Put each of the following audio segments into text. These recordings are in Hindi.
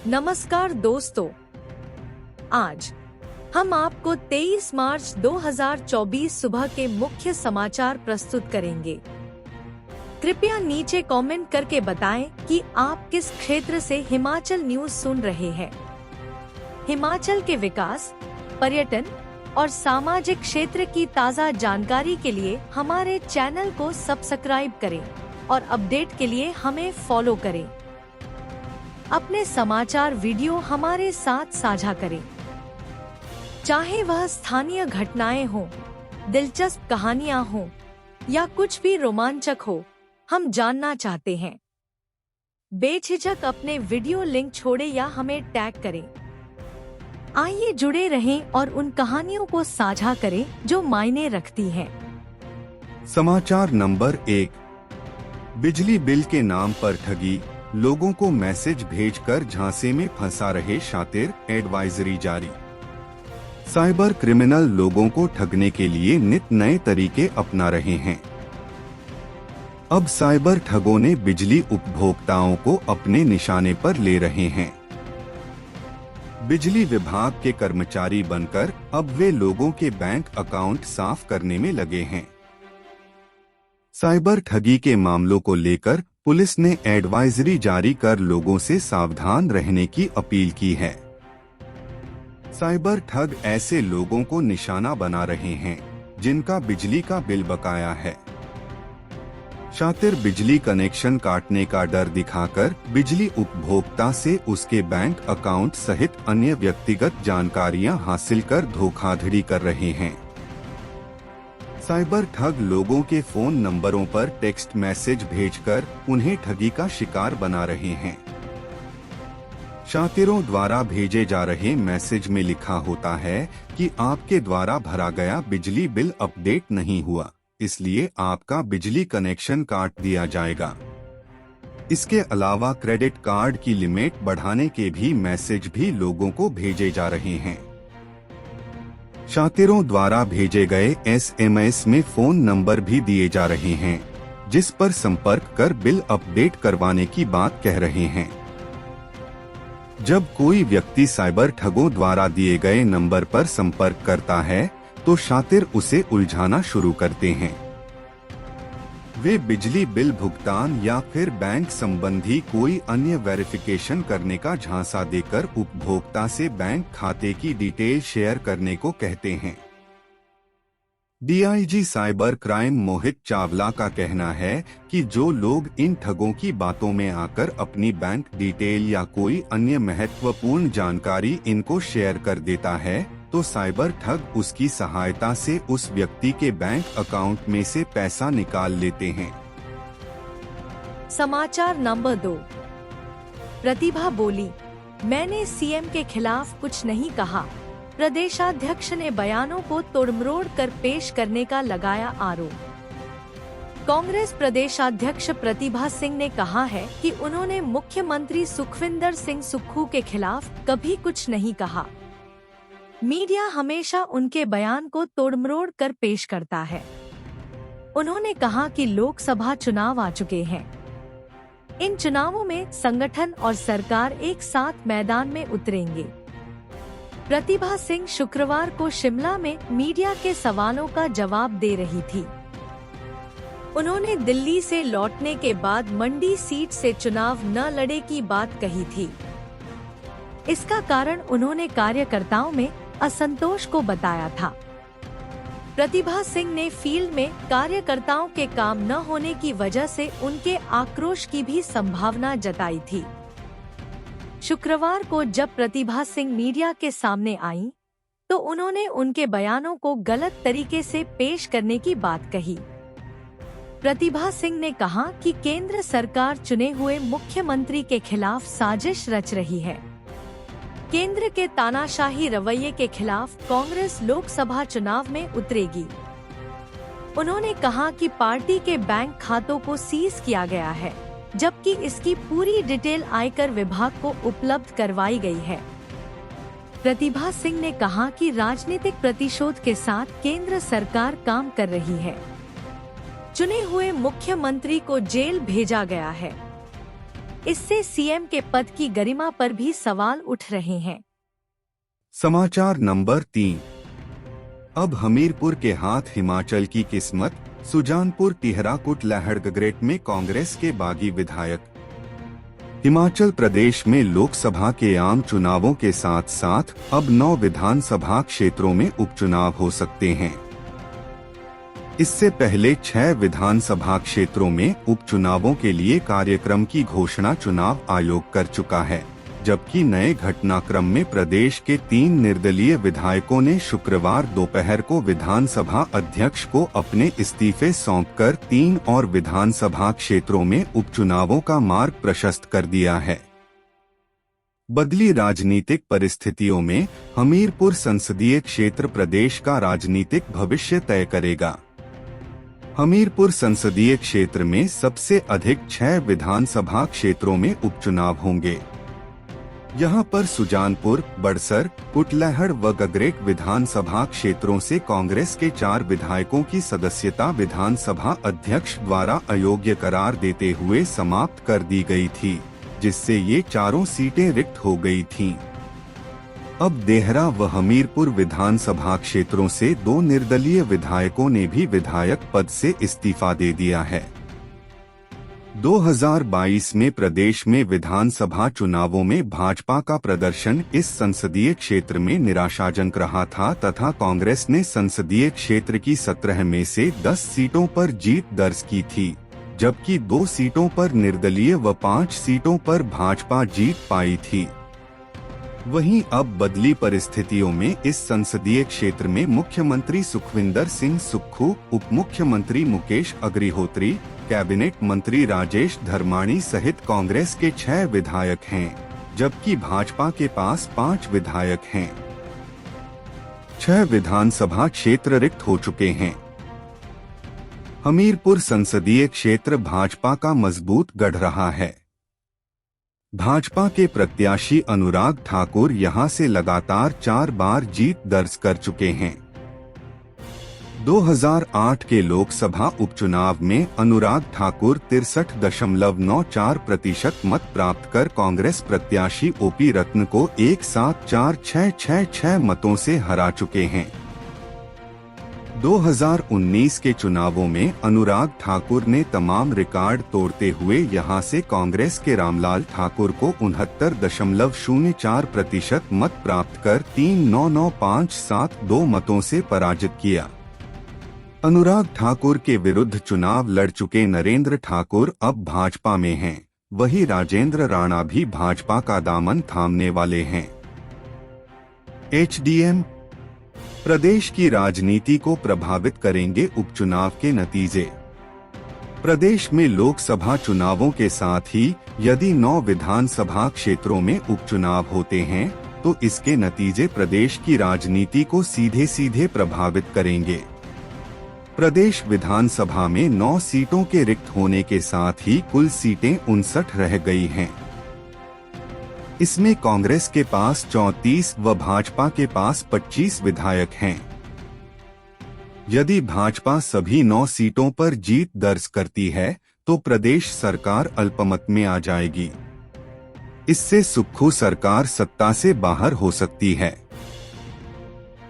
नमस्कार दोस्तों, आज हम आपको 23 मार्च 2024 सुबह के मुख्य समाचार प्रस्तुत करेंगे। कृपया नीचे कमेंट करके बताएं कि आप किस क्षेत्र से हिमाचल न्यूज सुन रहे हैं। हिमाचल के विकास, पर्यटन और सामाजिक क्षेत्र की ताज़ा जानकारी के लिए हमारे चैनल को सब्सक्राइब करें और अपडेट के लिए हमें फॉलो करें। अपने समाचार वीडियो हमारे साथ साझा करें, चाहे वह स्थानीय घटनाएं हों, दिलचस्प कहानियां हों या कुछ भी रोमांचक हो, हम जानना चाहते हैं। बेझिझक अपने वीडियो लिंक छोड़ें या हमें टैग करें। आइए जुड़े रहें और उन कहानियों को साझा करें जो मायने रखती हैं। समाचार नंबर 1, बिजली बिल के नाम पर ठगी, लोगों को मैसेज भेजकर झांसे में फंसा रहे शातिर, एडवाइजरी जारी। साइबर क्रिमिनल लोगों को ठगने के लिए नित नए तरीके अपना रहे हैं। अब साइबर ठगों ने बिजली उपभोक्ताओं को अपने निशाने पर ले रहे हैं। बिजली विभाग के कर्मचारी बनकर अब वे लोगों के बैंक अकाउंट साफ करने में लगे हैं। साइबर ठगी के मामलों को लेकर पुलिस ने एडवाइजरी जारी कर लोगों से सावधान रहने की अपील की है। साइबर ठग ऐसे लोगों को निशाना बना रहे हैं जिनका बिजली का बिल बकाया है। शातिर बिजली कनेक्शन काटने का डर दिखाकर बिजली उपभोक्ता से उसके बैंक अकाउंट सहित अन्य व्यक्तिगत जानकारियां हासिल कर धोखाधड़ी कर रहे हैं। साइबर ठग लोगों के फोन नंबरों पर टेक्स्ट मैसेज भेजकर उन्हें ठगी का शिकार बना रहे हैं। शातिरों द्वारा भेजे जा रहे मैसेज में लिखा होता है कि आपके द्वारा भरा गया बिजली बिल अपडेट नहीं हुआ, इसलिए आपका बिजली कनेक्शन काट दिया जाएगा। इसके अलावा क्रेडिट कार्ड की लिमिट बढ़ाने के भी मैसेज भी लोगों को भेजे जा रहे हैं। शातिरों द्वारा भेजे गए SMS में फोन नंबर भी दिए जा रहे हैं, जिस पर संपर्क कर बिल अपडेट करवाने की बात कह रहे हैं। जब कोई व्यक्ति साइबर ठगों द्वारा दिए गए नंबर पर संपर्क करता है, तो शातिर उसे उलझाना शुरू करते हैं। वे बिजली बिल भुगतान या फिर बैंक संबंधी कोई अन्य वेरिफिकेशन करने का झांसा देकर उपभोक्ता से बैंक खाते की डिटेल शेयर करने को कहते हैं। DIG cyber crime Mohit Chawla का कहना है कि जो लोग इन ठगों की बातों में आकर अपनी बैंक डिटेल या कोई अन्य महत्वपूर्ण जानकारी इनको शेयर कर देता है, तो साइबर ठग उसकी सहायता से उस व्यक्ति के बैंक अकाउंट में से पैसा निकाल लेते हैं। समाचार नंबर 2, प्रतिभा बोली, मैंने CM के खिलाफ कुछ नहीं कहा। प्रदेशाध्यक्ष ने बयानों को तोड़मरोड़ कर पेश करने का लगाया आरोप। कांग्रेस प्रदेशाध्यक्ष प्रतिभा सिंह ने कहा है कि उन्होंने मुख्यमंत्री सुखविंदर सिंह सुक्खू के खिलाफ कभी कुछ नहीं कहा। मीडिया हमेशा उनके बयान को तोड़मरोड़ कर पेश करता है। उन्होंने कहा कि लोकसभा चुनाव आ चुके हैं। इन चुनावों में संगठन और सरकार एक साथ मैदान में उतरेंगे। प्रतिभा सिंह शुक्रवार को शिमला में मीडिया के सवालों का जवाब दे रही थी। उन्होंने दिल्ली से लौटने के बाद मंडी सीट से चुनाव न लड़े की बात कही थी। इसका कारण उन्होंने कार्यकर्ताओं में असंतोष को बताया था। प्रतिभा सिंह ने फील्ड में कार्यकर्ताओं के काम न होने की वजह से उनके आक्रोश की भी संभावना जताई थी। शुक्रवार को जब प्रतिभा सिंह मीडिया के सामने आईं, तो उन्होंने उनके बयानों को गलत तरीके से पेश करने की बात कही। प्रतिभा सिंह ने कहा कि केंद्र सरकार चुने हुए मुख्यमंत्री के खिलाफ साजिश रच रही है। केंद्र के तानाशाही रवैये के खिलाफ कांग्रेस लोकसभा चुनाव में उतरेगी। उन्होंने कहा कि पार्टी के बैंक खातों को सीज किया गया है, जबकि इसकी पूरी डिटेल आयकर विभाग को उपलब्ध करवाई गई है। प्रतिभा सिंह ने कहा कि राजनीतिक प्रतिशोध के साथ केंद्र सरकार काम कर रही है। चुने हुए मुख्यमंत्री को जेल भेजा गया है। इससे सीएम के पद की गरिमा पर भी सवाल उठ रहे हैं। समाचार नंबर 3। अब हमीरपुर के हाथ हिमाचल की किस्मत। सुजानपुर टिहरा कुटलैहड़ में कांग्रेस के बागी विधायक। हिमाचल प्रदेश में लोकसभा के आम चुनावों के साथ साथ अब 9 विधानसभा क्षेत्रों में उपचुनाव हो सकते हैं। इससे पहले 6 विधानसभा क्षेत्रों में उपचुनावों के लिए कार्यक्रम की घोषणा चुनाव आयोग कर चुका है, जबकि नए घटनाक्रम में प्रदेश के 3 निर्दलीय विधायकों ने शुक्रवार दोपहर को विधानसभा अध्यक्ष को अपने इस्तीफे सौंपकर 3 और विधानसभा क्षेत्रों में उपचुनावों का मार्ग प्रशस्त कर दिया है। बदली राजनीतिक परिस्थितियों में हमीरपुर संसदीय क्षेत्र प्रदेश का राजनीतिक भविष्य तय करेगा। हमीरपुर संसदीय क्षेत्र में सबसे अधिक 6 विधानसभा क्षेत्रों में उपचुनाव होंगे। यहां पर सुजानपुर, बड़सर, कुटलैहड़ व गगरेट विधानसभा क्षेत्रों से कांग्रेस के 4 विधायकों की सदस्यता विधानसभा अध्यक्ष द्वारा अयोग्य करार देते हुए समाप्त कर दी गई थी, जिससे ये चारों सीटें रिक्त हो गई थीं। अब देहरा व हमीरपुर विधानसभा क्षेत्रों से 2 निर्दलीय विधायकों ने भी विधायक पद से इस्तीफा दे दिया है। 2022 में प्रदेश में विधानसभा चुनावों में भाजपा का प्रदर्शन इस संसदीय क्षेत्र में निराशाजनक रहा था तथा कांग्रेस ने संसदीय क्षेत्र की 17 में से 10 सीटों पर जीत दर्ज की थी, जबकि 2 सीटों पर निर्दलीय व 5 सीटों पर भाजपा जीत पाई थी। वहीं अब बदली परिस्थितियों में इस संसदीय क्षेत्र में मुख्यमंत्री सुखविंदर सिंह सुक्खू, उप मुख्यमंत्री मुकेश अग्निहोत्री, कैबिनेट मंत्री राजेश धर्माणी सहित कांग्रेस के 6 विधायक हैं, जबकि भाजपा के पास 5 विधायक हैं। 6 विधानसभा क्षेत्र रिक्त हो चुके हैं। हमीरपुर संसदीय क्षेत्र भाजपा का मजबूत गढ़ रहा है। भाजपा के प्रत्याशी अनुराग ठाकुर यहां से लगातार 4 बार जीत दर्ज कर चुके हैं। 2008 के लोकसभा उपचुनाव में अनुराग ठाकुर 63.94% मत प्राप्त कर कांग्रेस प्रत्याशी ओपी रत्न को 174,666 मतों से हरा चुके हैं। 2019 के चुनावों में अनुराग ठाकुर ने तमाम रिकॉर्ड तोड़ते हुए यहां से कांग्रेस के रामलाल ठाकुर को 69.04% मत प्राप्त कर 399,572 मतों से पराजित किया। अनुराग ठाकुर के विरुद्ध चुनाव लड़ चुके नरेंद्र ठाकुर अब भाजपा में हैं, वही राजेंद्र राणा भी भाजपा का दामन थामने वाले हैं। एचडीएम प्रदेश की राजनीति को प्रभावित करेंगे उपचुनाव के नतीजे। प्रदेश में लोकसभा चुनावों के साथ ही यदि 9 विधानसभा क्षेत्रों में उपचुनाव होते हैं तो इसके नतीजे प्रदेश की राजनीति को सीधे सीधे प्रभावित करेंगे। प्रदेश विधानसभा में 9 सीटों के रिक्त होने के साथ ही कुल सीटें 59 रह गई हैं। इसमें कांग्रेस के पास 34 व भाजपा के पास 25 विधायक हैं। यदि भाजपा सभी 9 सीटों पर जीत दर्ज करती है तो प्रदेश सरकार अल्पमत में आ जाएगी। इससे सुक्खू सरकार सत्ता से बाहर हो सकती है।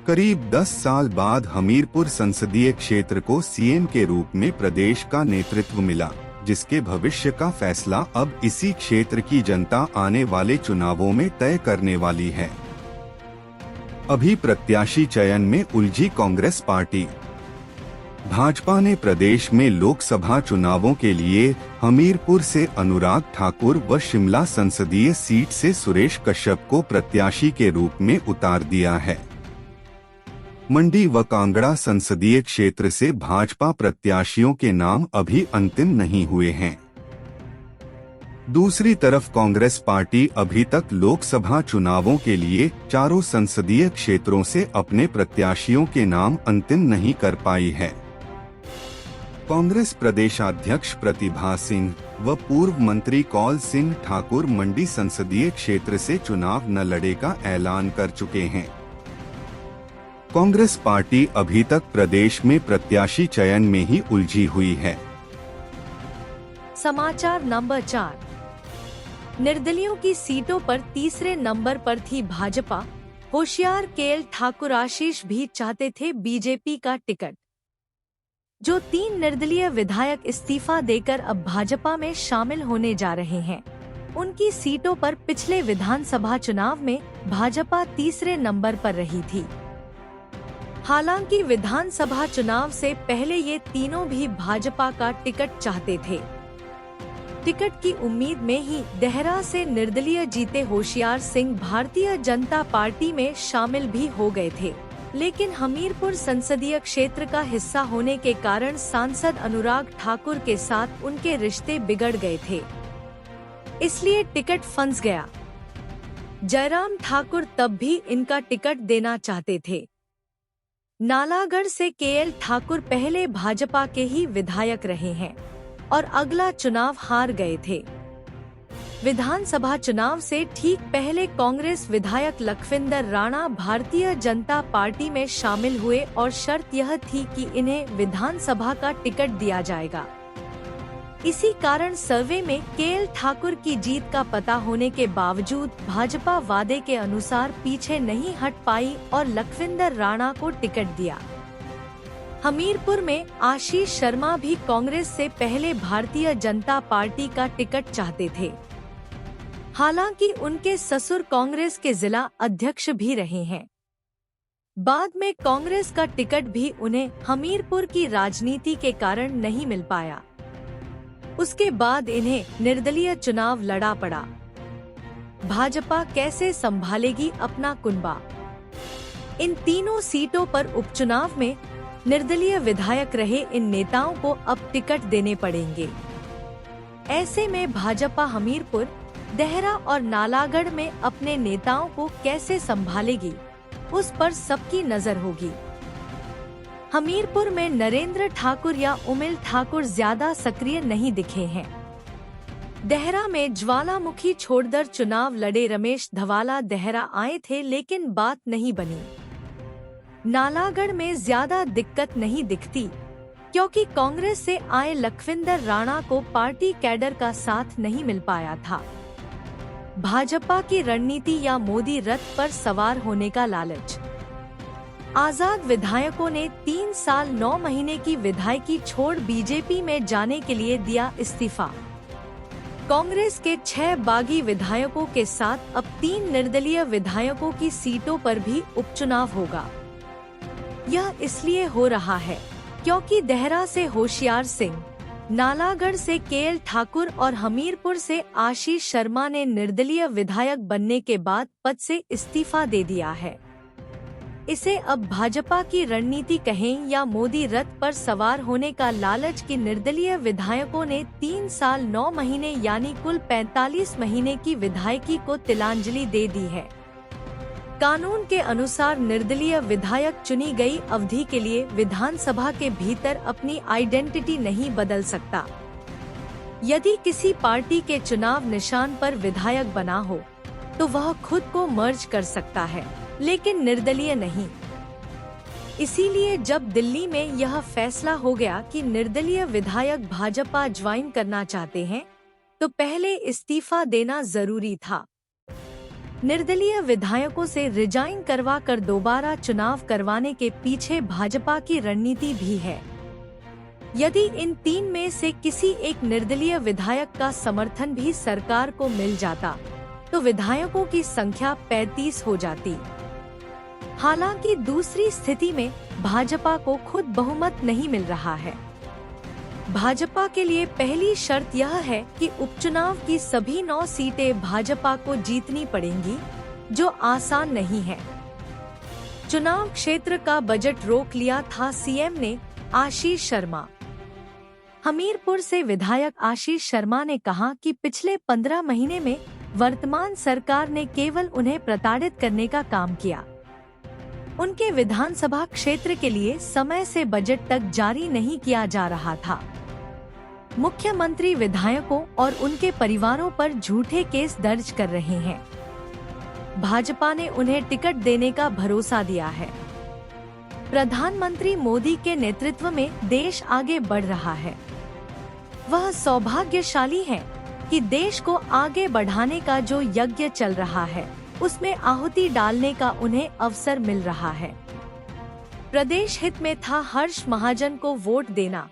करीब 10 साल बाद हमीरपुर संसदीय क्षेत्र को सीएम के रूप में प्रदेश का नेतृत्व मिला, जिसके भविष्य का फैसला अब इसी क्षेत्र की जनता आने वाले चुनावों में तय करने वाली है। अभी प्रत्याशी चयन में उलझी कांग्रेस पार्टी। भाजपा ने प्रदेश में लोकसभा चुनावों के लिए हमीरपुर से अनुराग ठाकुर व शिमला संसदीय सीट से सुरेश कश्यप को प्रत्याशी के रूप में उतार दिया है। मंडी व कांगड़ा संसदीय क्षेत्र से भाजपा प्रत्याशियों के नाम अभी अंतिम नहीं हुए हैं। दूसरी तरफ कांग्रेस पार्टी अभी तक लोकसभा चुनावों के लिए चारों संसदीय क्षेत्रों से अपने प्रत्याशियों के नाम अंतिम नहीं कर पाई है। कांग्रेस प्रदेशाध्यक्ष प्रतिभा सिंह व पूर्व मंत्री कौल सिंह ठाकुर मंडी संसदीय क्षेत्र से चुनाव न लड़ने का ऐलान कर चुके हैं। कांग्रेस पार्टी अभी तक प्रदेश में प्रत्याशी चयन में ही उलझी हुई है। समाचार नंबर 4। निर्दलियों की सीटों पर तीसरे नंबर पर थी भाजपा। होशियार केएल ठाकुर आशीष भी चाहते थे बीजेपी का टिकट। जो 3 निर्दलीय विधायक इस्तीफा देकर अब भाजपा में शामिल होने जा रहे हैं, उनकी सीटों पर पिछले विधानसभा चुनाव में भाजपा तीसरे नंबर पर रही थी। हालांकि विधानसभा चुनाव से पहले ये तीनों भी भाजपा का टिकट चाहते थे। टिकट की उम्मीद में ही देहरा से निर्दलीय जीते होशियार सिंह भारतीय जनता पार्टी में शामिल भी हो गए थे, लेकिन हमीरपुर संसदीय क्षेत्र का हिस्सा होने के कारण सांसद अनुराग ठाकुर के साथ उनके रिश्ते बिगड़ गए थे, इसलिए टिकट फंस गया। जयराम ठाकुर तब भी इनका टिकट देना चाहते थे। नालागढ़ से केएल ठाकुर पहले भाजपा के ही विधायक रहे हैं और अगला चुनाव हार गए थे। विधानसभा चुनाव से ठीक पहले कांग्रेस विधायक लखविंदर राणा भारतीय जनता पार्टी में शामिल हुए और शर्त यह थी कि इन्हें विधानसभा का टिकट दिया जाएगा। इसी कारण सर्वे में केएल ठाकुर की जीत का पता होने के बावजूद भाजपा वादे के अनुसार पीछे नहीं हट पाई और लखविंदर राणा को टिकट दिया। हमीरपुर में आशीष शर्मा भी कांग्रेस से पहले भारतीय जनता पार्टी का टिकट चाहते थे। हालांकि उनके ससुर कांग्रेस के जिला अध्यक्ष भी रहे हैं। बाद में कांग्रेस का टिकट भी उन्हें हमीरपुर की राजनीति के कारण नहीं मिल पाया। उसके बाद इन्हें निर्दलीय चुनाव लड़ा पड़ा। भाजपा कैसे संभालेगी अपना कुनबा? इन तीनों सीटों पर उपचुनाव में निर्दलीय विधायक रहे इन नेताओं को अब टिकट देने पड़ेंगे। ऐसे में भाजपा हमीरपुर, देहरा और नालागढ़ में अपने नेताओं को कैसे संभालेगी, उस पर सबकी नजर होगी। हमीरपुर में नरेंद्र ठाकुर या उमिल ठाकुर ज्यादा सक्रिय नहीं दिखे हैं। देहरा में ज्वालामुखी छोड़कर चुनाव लड़े रमेश धवाला देहरा आए थे, लेकिन बात नहीं बनी। नालागढ़ में ज्यादा दिक्कत नहीं दिखती, क्योंकि कांग्रेस से आए लखविंदर राणा को पार्टी कैडर का साथ नहीं मिल पाया था। भाजपा की रणनीति या मोदी रथ पर सवार होने का लालच। आजाद विधायकों ने 3 साल 9 महीने की विधायकी छोड़ बीजेपी में जाने के लिए दिया इस्तीफा। कांग्रेस के 6 बागी विधायकों के साथ अब 3 निर्दलीय विधायकों की सीटों पर भी उपचुनाव होगा। यह इसलिए हो रहा है क्योंकि देहरा से होशियार सिंह, नालागढ़ से केएल ठाकुर और हमीरपुर से आशीष शर्मा ने निर्दलीय विधायक बनने के बाद पद से इस्तीफा दे दिया है। इसे अब भाजपा की रणनीति कहें या मोदी रथ पर सवार होने का लालच कि निर्दलीय विधायकों ने 3 साल 9 महीने यानी कुल 45 महीने की विधायकी को तिलांजलि दे दी है। कानून के अनुसार निर्दलीय विधायक चुनी गई अवधि के लिए विधानसभा के भीतर अपनी आइडेंटिटी नहीं बदल सकता। यदि किसी पार्टी के चुनाव निशान पर विधायक बना हो तो वह खुद को मर्ज कर सकता है, लेकिन निर्दलीय नहीं। इसीलिए जब दिल्ली में यह फैसला हो गया कि निर्दलीय विधायक भाजपा ज्वाइन करना चाहते हैं, तो पहले इस्तीफा देना जरूरी था। निर्दलीय विधायकों से रिजाइन करवा कर दोबारा चुनाव करवाने के पीछे भाजपा की रणनीति भी है। यदि इन 3 में से किसी एक निर्दलीय विधायक का समर्थन भी सरकार को मिल जाता, तो विधायकों की संख्या 35 हो जाती। हालांकि दूसरी स्थिति में भाजपा को खुद बहुमत नहीं मिल रहा है। भाजपा के लिए पहली शर्त यह है कि उपचुनाव की सभी 9 सीटें भाजपा को जीतनी पड़ेंगी, जो आसान नहीं है। चुनाव क्षेत्र का बजट रोक लिया था सीएम ने। आशीष शर्मा। हमीरपुर से विधायक आशीष शर्मा ने कहा कि पिछले 15 महीने में वर्तमान सरकार ने केवल उन्हें प्रताड़ित करने का काम किया। उनके विधानसभा क्षेत्र के लिए समय से बजट तक जारी नहीं किया जा रहा था। मुख्यमंत्री विधायकों और उनके परिवारों पर झूठे केस दर्ज कर रहे हैं। भाजपा ने उन्हें टिकट देने का भरोसा दिया है। प्रधानमंत्री मोदी के नेतृत्व में देश आगे बढ़ रहा है। वह सौभाग्यशाली हैं कि देश को आगे बढ़ाने का जो यज्ञ चल रहा है उसमें आहुति डालने का उन्हें अवसर मिल रहा है। प्रदेश हित में था हर्ष महाजन को वोट देना।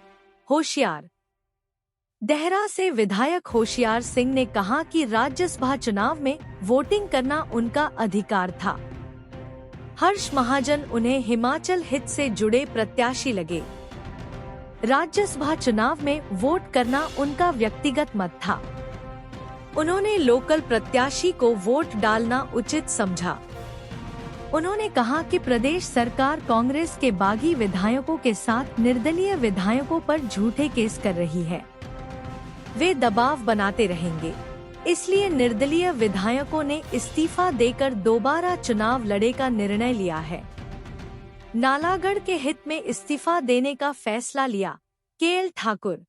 होशियार देहरा से विधायक होशियार सिंह ने कहा कि राज्यसभा चुनाव में वोटिंग करना उनका अधिकार था। हर्ष महाजन उन्हें हिमाचल हित से जुड़े प्रत्याशी लगे। राज्यसभा चुनाव में वोट करना उनका व्यक्तिगत मत था। उन्होंने लोकल प्रत्याशी को वोट डालना उचित समझा। उन्होंने कहा कि प्रदेश सरकार कांग्रेस के बागी विधायकों के साथ निर्दलीय विधायकों पर झूठे केस कर रही है। वे दबाव बनाते रहेंगे, इसलिए निर्दलीय विधायकों ने इस्तीफा देकर दोबारा चुनाव लड़ने का निर्णय लिया है। नालागढ़ के हित में इस्तीफा देने का फैसला लिया। केएल ठाकुर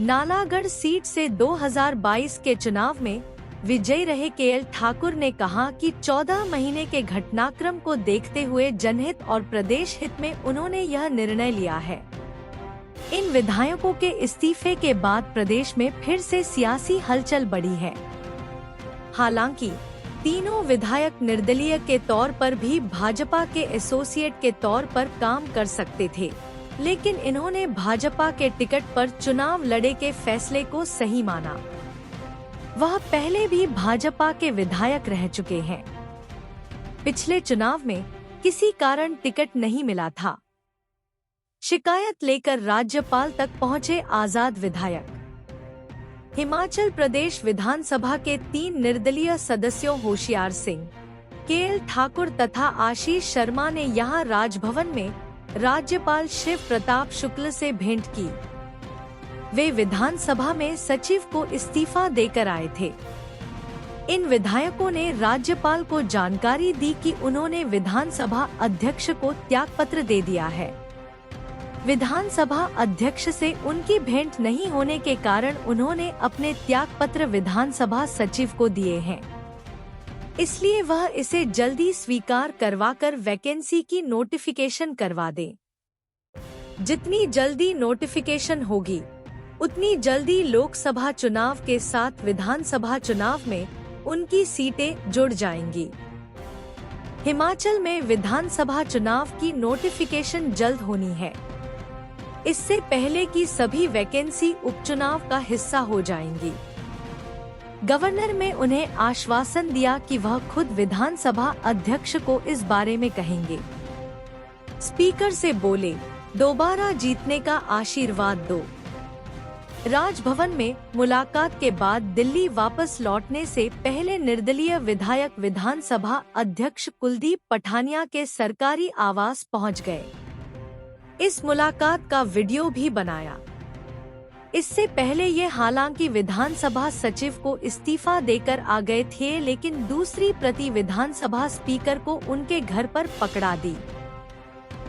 नालागढ़ सीट से 2022 के चुनाव में विजयी रहे केएल ठाकुर ने कहा कि 14 महीने के घटनाक्रम को देखते हुए जनहित और प्रदेश हित में उन्होंने यह निर्णय लिया है। इन विधायकों के इस्तीफे के बाद प्रदेश में फिर से सियासी हलचल बढ़ी है। हालांकि तीनों विधायक निर्दलीय के तौर पर भी भाजपा के एसोसिएट के तौर पर काम कर सकते थे, लेकिन इन्होंने भाजपा के टिकट पर चुनाव लड़े के फैसले को सही माना। वह पहले भी भाजपा के विधायक रह चुके हैं। पिछले चुनाव में किसी कारण टिकट नहीं मिला था। शिकायत लेकर राज्यपाल तक पहुंचे आजाद विधायक। हिमाचल प्रदेश विधानसभा के 3 निर्दलीय सदस्यों होशियार सिंह, केएल ठाकुर तथा आशीष शर्मा ने यहां राजभवन में राज्यपाल शिव प्रताप शुक्ल से भेंट की। वे विधानसभा में सचिव को इस्तीफा देकर आए थे। इन विधायकों ने राज्यपाल को जानकारी दी कि उन्होंने विधानसभा अध्यक्ष को त्यागपत्र दे दिया है। विधानसभा अध्यक्ष से उनकी भेंट नहीं होने के कारण उन्होंने अपने त्यागपत्र विधानसभा सचिव को दिए हैं, इसलिए वह इसे जल्दी स्वीकार करवाकर वैकेंसी की नोटिफिकेशन करवा दे। जितनी जल्दी नोटिफिकेशन होगी उतनी जल्दी लोकसभा चुनाव के साथ विधानसभा चुनाव में उनकी सीटें जुड़ जाएंगी। हिमाचल में विधानसभा चुनाव की नोटिफिकेशन जल्द होनी है। इससे पहले की सभी वैकेंसी उपचुनाव का हिस्सा हो जाएंगी। गवर्नर ने उन्हें आश्वासन दिया कि वह खुद विधानसभा अध्यक्ष को इस बारे में कहेंगे। स्पीकर से बोले, दोबारा जीतने का आशीर्वाद दो। राजभवन में मुलाकात के बाद दिल्ली वापस लौटने से पहले निर्दलीय विधायक विधानसभा अध्यक्ष कुलदीप पठानिया के सरकारी आवास पहुंच गए। इस मुलाकात का वीडियो भी बनाया। इससे पहले ये हालांकि विधानसभा सचिव को इस्तीफा देकर आ गए थे, लेकिन दूसरी प्रति विधानसभा स्पीकर को उनके घर पर पकड़ा दी।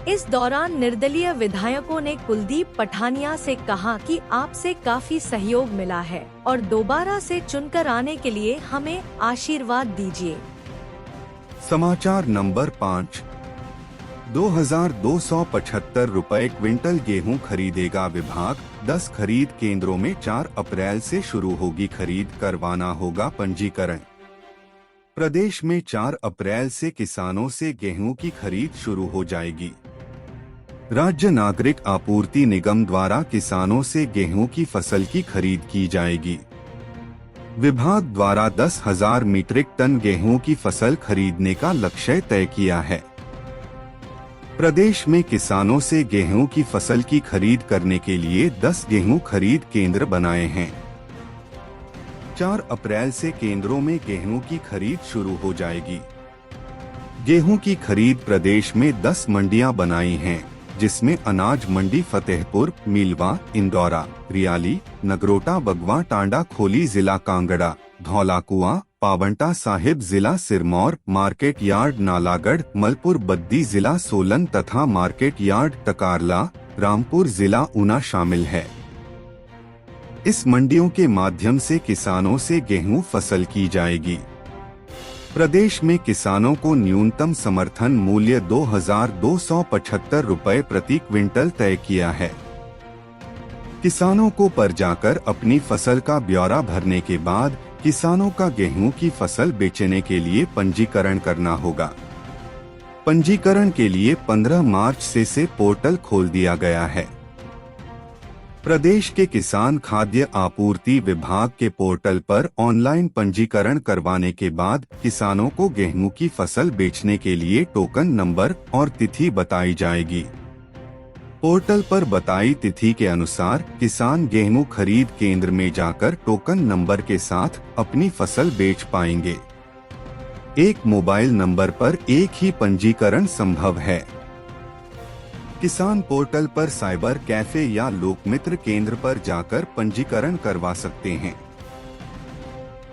इस दौरान निर्दलीय विधायकों ने कुलदीप पठानिया से कहा कि आपसे काफी सहयोग मिला है और दोबारा से चुनकर आने के लिए हमें आशीर्वाद दीजिए। समाचार नंबर 5। 2275 रुपए क्विंटल गेहूं खरीदेगा विभाग। 10 खरीद केंद्रों में 4 अप्रैल से शुरू होगी खरीद, करवाना होगा पंजीकरण। प्रदेश में 4 अप्रैल से किसानों से गेहूं की खरीद शुरू हो जाएगी। राज्य नागरिक आपूर्ति निगम द्वारा किसानों से गेहूं की फसल की खरीद की जाएगी। विभाग द्वारा 10,000 मीट्रिक टन गेहूं की फसल खरीदने का लक्ष्य तय किया है। प्रदेश में किसानों से गेहूं की फसल की खरीद करने के लिए 10 गेहूं खरीद केंद्र बनाए हैं। 4 अप्रैल से केंद्रों में गेहूं की खरीद शुरू हो जाएगी। गेहूं की खरीद प्रदेश में 10 मंडियां बनाई हैं, जिसमें अनाज मंडी फतेहपुर, मीलवा, इंदौरा, रियाली, नगरोटा, बगवा, टांडा खोली जिला कांगड़ा, धौलाकुआं, पावंटा साहिब जिला सिरमौर, मार्केट यार्ड नालागढ़, मलपुर बद्दी जिला सोलन तथा मार्केट यार्ड टकारला, रामपुर जिला ऊना शामिल है। इस मंडियों के माध्यम से किसानों से गेहूं फसल की जाएगी। प्रदेश में किसानों को न्यूनतम समर्थन मूल्य 2275 रुपए प्रति क्विंटल तय किया है। किसानों को पर जाकर अपनी फसल का ब्यौरा भरने के बाद किसानों का गेहूं की फसल बेचने के लिए पंजीकरण करना होगा। पंजीकरण के लिए 15 मार्च से पोर्टल खोल दिया गया है। प्रदेश के किसान खाद्य आपूर्ति विभाग के पोर्टल पर ऑनलाइन पंजीकरण करवाने के बाद किसानों को गेहूं की फसल बेचने के लिए टोकन नंबर और तिथि बताई जाएगी। पोर्टल पर बताई तिथि के अनुसार किसान गेहूं खरीद केंद्र में जाकर टोकन नंबर के साथ अपनी फसल बेच पाएंगे। एक मोबाइल नंबर पर एक ही पंजीकरण संभव है। किसान पोर्टल पर साइबर कैफे या लोकमित्र केंद्र पर जाकर पंजीकरण करवा सकते हैं।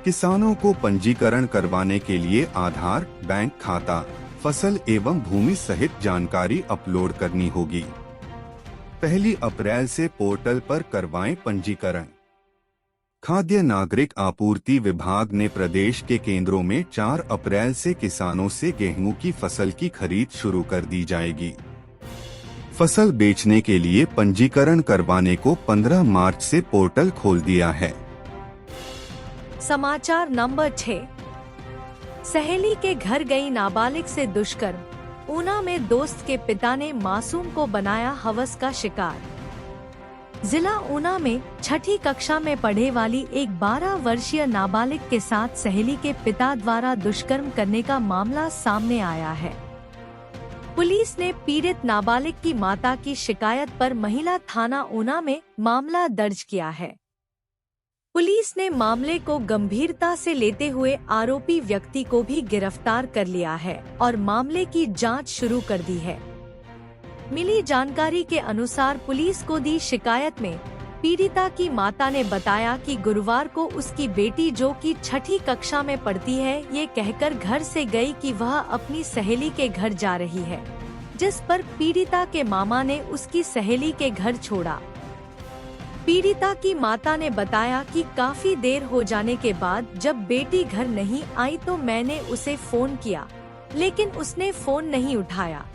किसानों को पंजीकरण करवाने के लिए आधार, बैंक खाता, फसल एवं भूमि सहित जानकारी अपलोड करनी होगी। 1 अप्रैल से पोर्टल पर करवाएं पंजीकरण। खाद्य नागरिक आपूर्ति विभाग ने प्रदेश के केंद्रों में 4 अप्रैल से किसानों से गेहूं की फसल की खरीद शुरू कर दी जाएगी। फसल बेचने के लिए पंजीकरण करवाने को 15 मार्च से पोर्टल खोल दिया है। समाचार नंबर 6। सहेली के घर गई नाबालिग से दुष्कर्म। ऊना में दोस्त के पिता ने मासूम को बनाया हवस का शिकार। जिला ऊना में 6ठी कक्षा में पढ़े वाली एक 12 वर्षीय नाबालिग के साथ सहेली के पिता द्वारा दुष्कर्म करने का मामला सामने आया है। पुलिस ने पीड़ित नाबालिग की माता की शिकायत पर महिला थाना ऊना में मामला दर्ज किया है। पुलिस ने मामले को गंभीरता से लेते हुए आरोपी व्यक्ति को भी गिरफ्तार कर लिया है और मामले की जांच शुरू कर दी है। मिली जानकारी के अनुसार पुलिस को दी शिकायत में पीड़िता की माता ने बताया कि गुरुवार को उसकी बेटी जो कि 6ठी कक्षा में पढ़ती है ये कहकर घर से गई कि वह अपनी सहेली के घर जा रही है, जिस पर पीड़िता के मामा ने उसकी सहेली के घर छोड़ा। पीड़िता की माता ने बताया कि काफी देर हो जाने के बाद जब बेटी घर नहीं आई तो मैंने उसे फोन किया, लेकिन उसने फोन नहीं उठाया।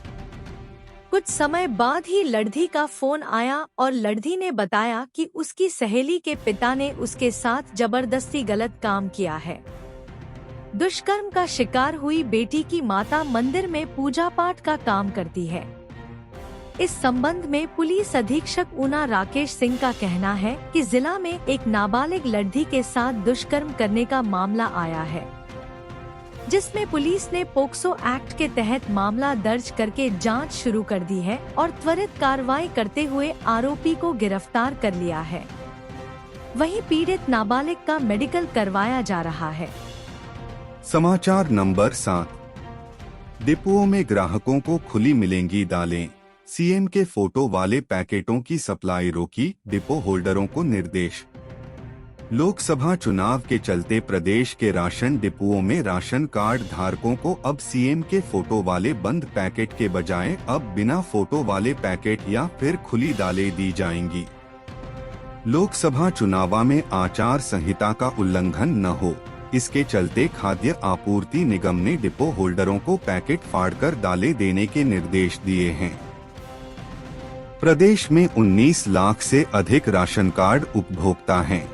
कुछ समय बाद ही लड़धी का फोन आया और लड़धी ने बताया कि उसकी सहेली के पिता ने उसके साथ जबरदस्ती गलत काम किया है। दुष्कर्म का शिकार हुई बेटी की माता मंदिर में पूजा पाठ का काम करती है। इस संबंध में पुलिस अधीक्षक ऊना राकेश सिंह का कहना है कि जिला में एक नाबालिग लड़धी के साथ दुष्कर्म करने का मामला आया है, जिसमें पुलिस ने पोक्सो एक्ट के तहत मामला दर्ज करके जांच शुरू कर दी है और त्वरित कार्रवाई करते हुए आरोपी को गिरफ्तार कर लिया है। वहीं पीड़ित नाबालिग का मेडिकल करवाया जा रहा है। समाचार नंबर 7। डिपुओं में ग्राहकों को खुली मिलेंगी दालें। सीएम के फोटो वाले पैकेटों की सप्लाई रोकी, डिपो होल्डरों को निर्देश। लोकसभा चुनाव के चलते प्रदेश के राशन डिपुओं में राशन कार्ड धारकों को अब सीएम के फोटो वाले बंद पैकेट के बजाय अब बिना फोटो वाले पैकेट या फिर खुली दालें दी जाएंगी। लोकसभा चुनाव में आचार संहिता का उल्लंघन न हो, इसके चलते खाद्य आपूर्ति निगम ने डिपो होल्डरों को पैकेट फाड़कर दालें देने के निर्देश दिए हैं। प्रदेश में 19 लाख से अधिक राशन कार्ड उपभोक्ता हैं।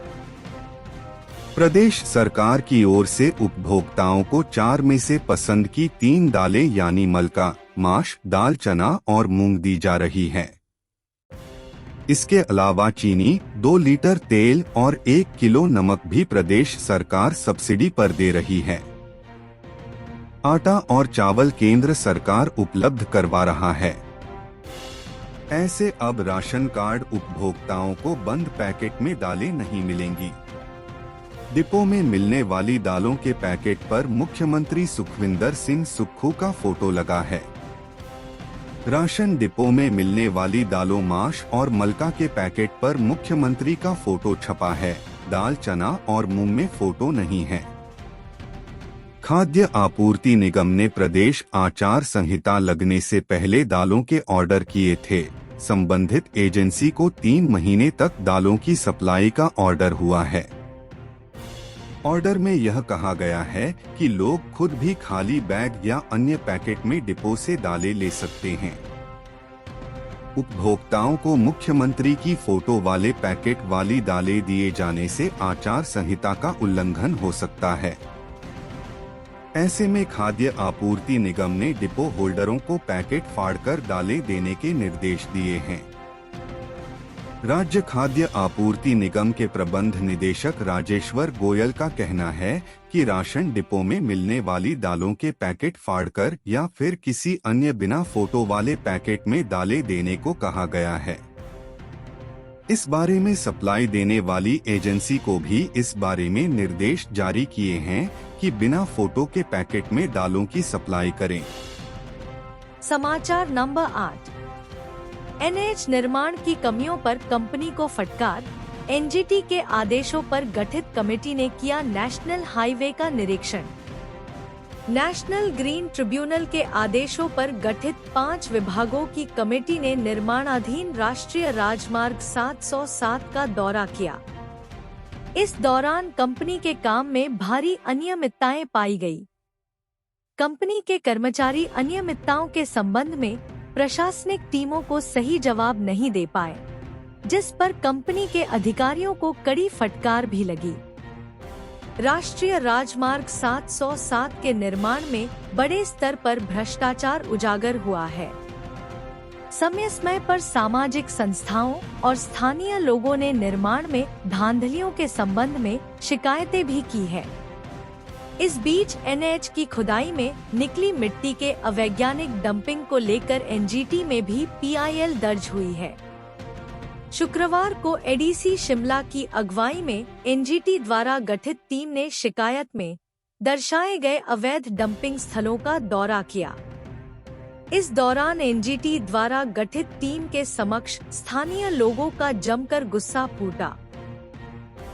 प्रदेश सरकार की ओर से उपभोक्ताओं को 4 में से पसंद की 3 दालें यानी मलका, माश, दाल चना और मूंग दी जा रही है। इसके अलावा चीनी, 2 लीटर तेल और 1 किलो नमक भी प्रदेश सरकार सब्सिडी पर दे रही है। आटा और चावल केंद्र सरकार उपलब्ध करवा रहा है। ऐसे अब राशन कार्ड उपभोक्ताओं को बंद पैकेट में दालें नहीं मिलेंगी। डिपो में मिलने वाली दालों के पैकेट पर मुख्यमंत्री सुखविंदर सिंह सुक्खू का फोटो लगा है। राशन डिपो में मिलने वाली दालों माश और मलका के पैकेट पर मुख्यमंत्री का फोटो छपा है। दाल चना और मूंग में फोटो नहीं है। खाद्य आपूर्ति निगम ने प्रदेश आचार संहिता लगने से पहले दालों के ऑर्डर किए थे। संबंधित एजेंसी को 3 महीने तक दालों की सप्लाई का ऑर्डर हुआ है। ऑर्डर में यह कहा गया है कि लोग खुद भी खाली बैग या अन्य पैकेट में डिपो से दालें ले सकते हैं। उपभोक्ताओं को मुख्यमंत्री की फोटो वाले पैकेट वाली दालें दिए जाने से आचार संहिता का उल्लंघन हो सकता है। ऐसे में खाद्य आपूर्ति निगम ने डिपो होल्डरों को पैकेट फाड़कर दालें देने के निर्देश दिए हैं। राज्य खाद्य आपूर्ति निगम के प्रबंध निदेशक राजेश्वर गोयल का कहना है कि राशन डिपो में मिलने वाली दालों के पैकेट फाड़कर या फिर किसी अन्य बिना फोटो वाले पैकेट में दालें देने को कहा गया है। इस बारे में सप्लाई देने वाली एजेंसी को भी इस बारे में निर्देश जारी किए हैं कि बिना फोटो के पैकेट में दालों की सप्लाई करें। समाचार नंबर 8। एनएच निर्माण की कमियों पर कंपनी को फटकार। एनजीटी के आदेशों पर गठित कमेटी ने किया नेशनल हाईवे का निरीक्षण। नेशनल ग्रीन ट्रिब्यूनल के आदेशों पर गठित 5 विभागों की कमेटी ने निर्माणाधीन राष्ट्रीय राजमार्ग 707 का दौरा किया। इस दौरान कंपनी के काम में भारी अनियमितताएं पाई गई। कंपनी के कर्मचारी अनियमितताओं के संबंध में प्रशासनिक टीमों को सही जवाब नहीं दे पाए, जिस पर कंपनी के अधिकारियों को कड़ी फटकार भी लगी। राष्ट्रीय राजमार्ग 707 के निर्माण में बड़े स्तर पर भ्रष्टाचार उजागर हुआ है। समय पर सामाजिक संस्थाओं और स्थानीय लोगों ने निर्माण में धांधलियों के संबंध में शिकायतें भी की है। इस बीच एनएच की खुदाई में निकली मिट्टी के अवैज्ञानिक डंपिंग को लेकर एनजीटी में भी पीआईएल दर्ज हुई है। शुक्रवार को एडीसी शिमला की अगुवाई में एनजीटी द्वारा गठित टीम ने शिकायत में दर्शाए गए अवैध डंपिंग स्थलों का दौरा किया। इस दौरान एनजीटी द्वारा गठित टीम के समक्ष स्थानीय लोगों का जमकर गुस्सा फूटा।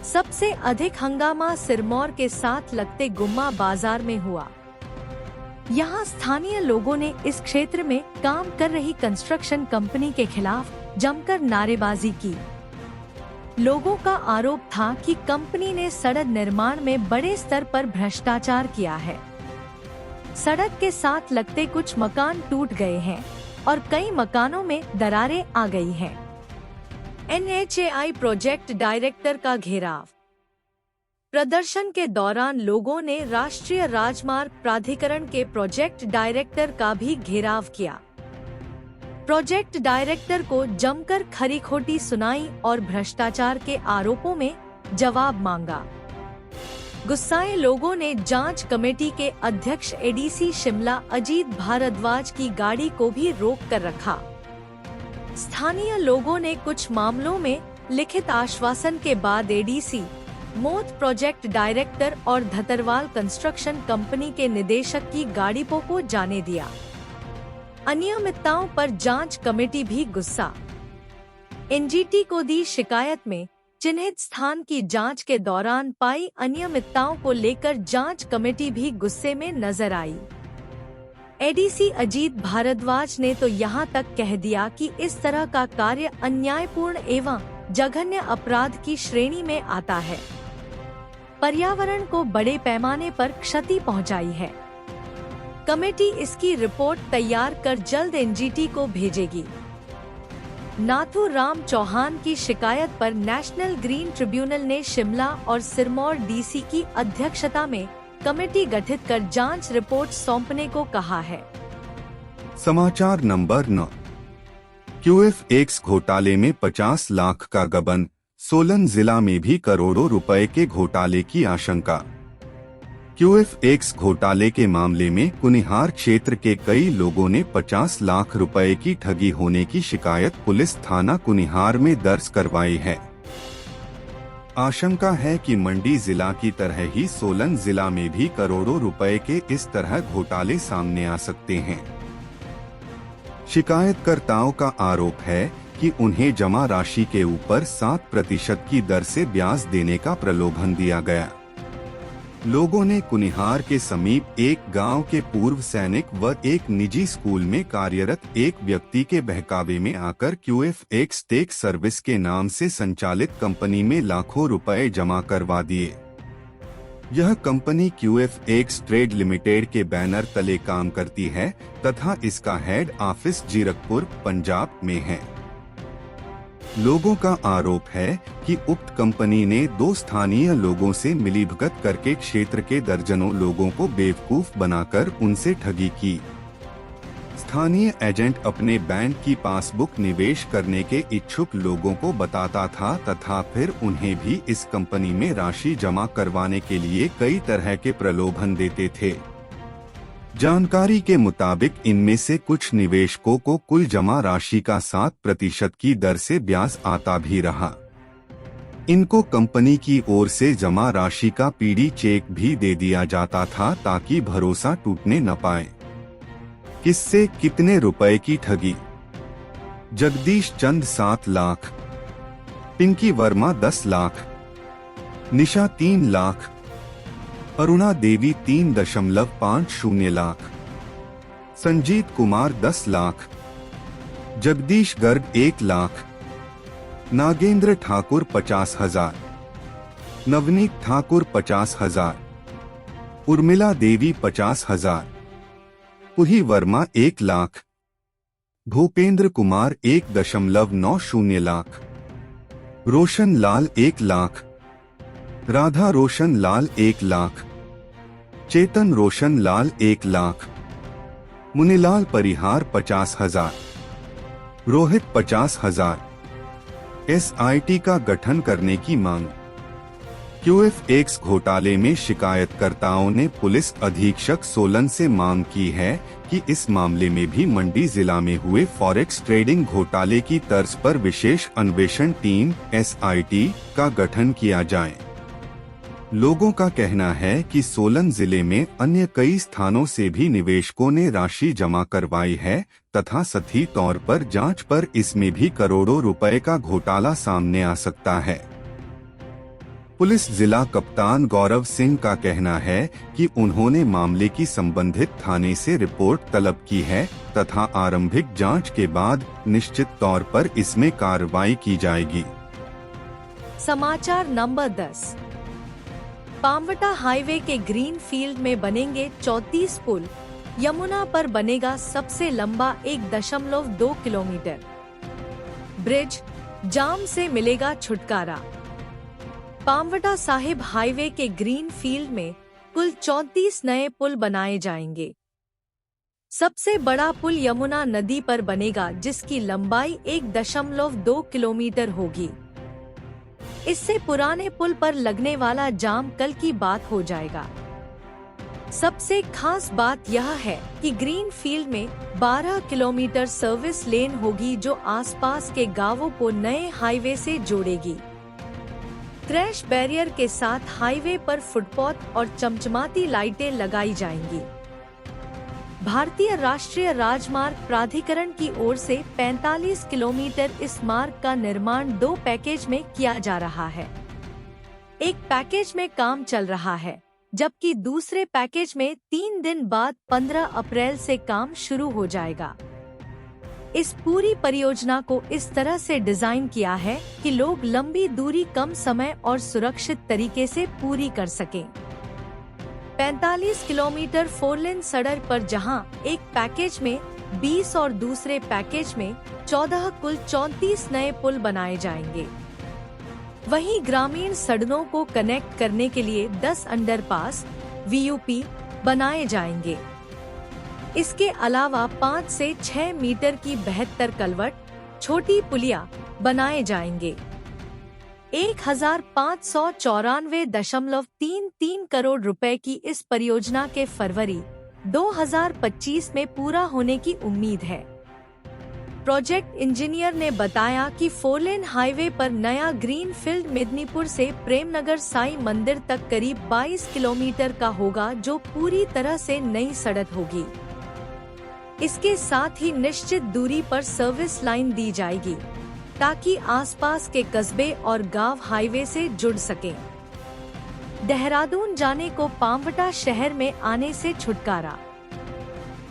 सबसे अधिक हंगामा सिरमौर के साथ लगते गुम्मा बाजार में हुआ। यहाँ स्थानीय लोगों ने इस क्षेत्र में काम कर रही कंस्ट्रक्शन कंपनी के खिलाफ जमकर नारेबाजी की। लोगों का आरोप था कि कंपनी ने सड़क निर्माण में बड़े स्तर पर भ्रष्टाचार किया है। सड़क के साथ लगते कुछ मकान टूट गए हैं और कई मकानों में दरारें आ गई हैं। एनएचएआई प्रोजेक्ट डायरेक्टर का घेराव। प्रदर्शन के दौरान लोगों ने राष्ट्रीय राजमार्ग प्राधिकरण के प्रोजेक्ट डायरेक्टर का भी घेराव किया। प्रोजेक्ट डायरेक्टर को जमकर खरी खोटी सुनाई और भ्रष्टाचार के आरोपों में जवाब मांगा। गुस्साए लोगों ने जांच कमेटी के अध्यक्ष एडीसी शिमला अजीत भारद्वाज की गाड़ी को भी रोक कर रखा। स्थानीय लोगों ने कुछ मामलों में लिखित आश्वासन के बाद एडीसी, मोथ प्रोजेक्ट डायरेक्टर और धतरवाल कंस्ट्रक्शन कंपनी के निदेशक की गाड़ी को जाने दिया। अनियमितताओं पर जांच कमेटी भी गुस्सा। एनजीटी को दी शिकायत में चिन्हित स्थान की जांच के दौरान पाई अनियमितताओं को लेकर जांच कमेटी भी गुस्से में नजर आई। एडीसी अजीत भारद्वाज ने तो यहां तक कह दिया कि इस तरह का कार्य अन्यायपूर्ण एवं जघन्य अपराध की श्रेणी में आता है। पर्यावरण को बड़े पैमाने पर क्षति पहुंचाई है। कमेटी इसकी रिपोर्ट तैयार कर जल्द एनजीटी को भेजेगी। नाथू राम चौहान की शिकायत पर नेशनल ग्रीन ट्रिब्यूनल ने शिमला और सिरमौर डीसी की अध्यक्षता में कमेटी गठित कर जांच रिपोर्ट सौंपने को कहा है। समाचार नंबर 9। QFX घोटाले में 50 लाख का गबन, सोलन जिला में भी करोड़ों रुपए के घोटाले की आशंका। QFX घोटाले के मामले में कुनिहार क्षेत्र के कई लोगों ने 50 लाख रुपए की ठगी होने की शिकायत पुलिस थाना कुनिहार में दर्ज करवाई है। आशंका है कि मंडी जिला की तरह ही सोलन जिला में भी करोड़ों रुपए के इस तरह घोटाले सामने आ सकते हैं। शिकायतकर्ताओं का आरोप है कि उन्हें जमा राशि के ऊपर 7% की दर से ब्याज देने का प्रलोभन दिया गया। लोगों ने कुनिहार के समीप एक गांव के पूर्व सैनिक व एक निजी स्कूल में कार्यरत एक व्यक्ति के बहकावे में आकर QFX टेक सर्विस के नाम से संचालित कंपनी में लाखों रुपए जमा करवा दिए। यह कंपनी QFX ट्रेड लिमिटेड के बैनर तले काम करती है तथा इसका हेड ऑफिस जीरकपुर, पंजाब में है। लोगों का आरोप है कि उक्त कंपनी ने 2 स्थानीय लोगों से मिलीभगत करके क्षेत्र के दर्जनों लोगों को बेवकूफ बनाकर उनसे ठगी की। स्थानीय एजेंट अपने बैंक की पासबुक निवेश करने के इच्छुक लोगों को बताता था तथा फिर उन्हें भी इस कंपनी में राशि जमा करवाने के लिए कई तरह के प्रलोभन देते थे। जानकारी के मुताबिक इनमें से कुछ निवेशकों को कुल जमा राशि का 7% की दर से ब्याज आता भी रहा। इनको कंपनी की ओर से जमा राशि का PD चेक भी दे दिया जाता था ताकि भरोसा टूटने न पाए। किससे कितने रुपए की ठगी? जगदीश चंद 7 लाख, पिंकी वर्मा 10 लाख, निशा 3 लाख, अरुणा देवी 3.50 लाख, संजीत कुमार 10 लाख, जगदीश गर्ग 1 लाख, नागेंद्र ठाकुर 50,000, नवनीत ठाकुर 50,000, उर्मिला देवी 50,000, पुही वर्मा 1 लाख, भूपेंद्र कुमार 1.90 लाख, रोशन लाल 1 लाख, राधा रोशन लाल 1 लाख, चेतन रोशन लाल 1 लाख, मुनीलाल परिहार 50,000, रोहित 50,000। SIT का गठन करने की मांग। QFX घोटाले में शिकायतकर्ताओं ने पुलिस अधीक्षक सोलन से मांग की है कि इस मामले में भी मंडी जिला में हुए फॉरेक्स ट्रेडिंग घोटाले की तर्ज पर विशेष अन्वेषण टीम SIT का गठन किया जाए। लोगों का कहना है कि सोलन जिले में अन्य कई स्थानों से भी निवेशकों ने राशि जमा करवाई है तथा सही तौर पर जांच पर इसमें भी करोड़ों रुपए का घोटाला सामने आ सकता है। पुलिस जिला कप्तान गौरव सिंह का कहना है कि उन्होंने मामले की संबंधित थाने से रिपोर्ट तलब की है तथा आरंभिक जांच के बाद निश्चित तौर पर इसमें कार्रवाई की जाएगी। समाचार नंबर 10। पांवटा हाईवे के ग्रीन फील्ड में बनेंगे 34 पुल। यमुना पर बनेगा सबसे लंबा 1.2 किलोमीटर ब्रिज। जाम से मिलेगा छुटकारा। पांवटा साहिब हाईवे के ग्रीन फील्ड में कुल 34 नए पुल बनाए जाएंगे। सबसे बड़ा पुल यमुना नदी पर बनेगा जिसकी लंबाई 1.2 किलोमीटर होगी। इससे पुराने पुल पर लगने वाला जाम कल की बात हो जाएगा। सबसे खास बात यह है कि ग्रीन फील्ड में 12 किलोमीटर सर्विस लेन होगी जो आसपास के गांवों को नए हाईवे से जोड़ेगी। क्रैश बैरियर के साथ हाईवे पर फुटपाथ और चमचमाती लाइटें लगाई जाएंगी। भारतीय राष्ट्रीय राजमार्ग प्राधिकरण की ओर से 45 किलोमीटर इस मार्ग का निर्माण 2 पैकेज में किया जा रहा है। एक पैकेज में काम चल रहा है जबकि दूसरे पैकेज में 3 दिन बाद 15 अप्रैल से काम शुरू हो जाएगा। इस पूरी परियोजना को इस तरह से डिजाइन किया है कि लोग लंबी दूरी कम समय और सुरक्षित तरीके से पूरी कर सकें। 45 किलोमीटर 4 लेन सड़क पर जहां एक पैकेज में 20 और दूसरे पैकेज में 14 कुल 34 नए पुल बनाए जाएंगे। वहीं ग्रामीण सड़कों को कनेक्ट करने के लिए 10 अंडरपास VUP बनाए जाएंगे। इसके अलावा 5 से 6 मीटर की 72 कलवट छोटी पुलिया बनाए जाएंगे। 1594.33 करोड़ रुपए की इस परियोजना के फरवरी 2025 में पूरा होने की उम्मीद है। प्रोजेक्ट इंजीनियर ने बताया कि 4 लेन हाईवे पर नया ग्रीन फील्ड मेदिनीपुर से प्रेमनगर साईं मंदिर तक करीब 22 किलोमीटर का होगा जो पूरी तरह से नई सड़क होगी। इसके साथ ही निश्चित दूरी पर सर्विस लाइन दी जाएगी ताकि आसपास के कस्बे और गांव हाईवे से जुड़ सकें। देहरादून जाने को पांवटा शहर में आने से छुटकारा।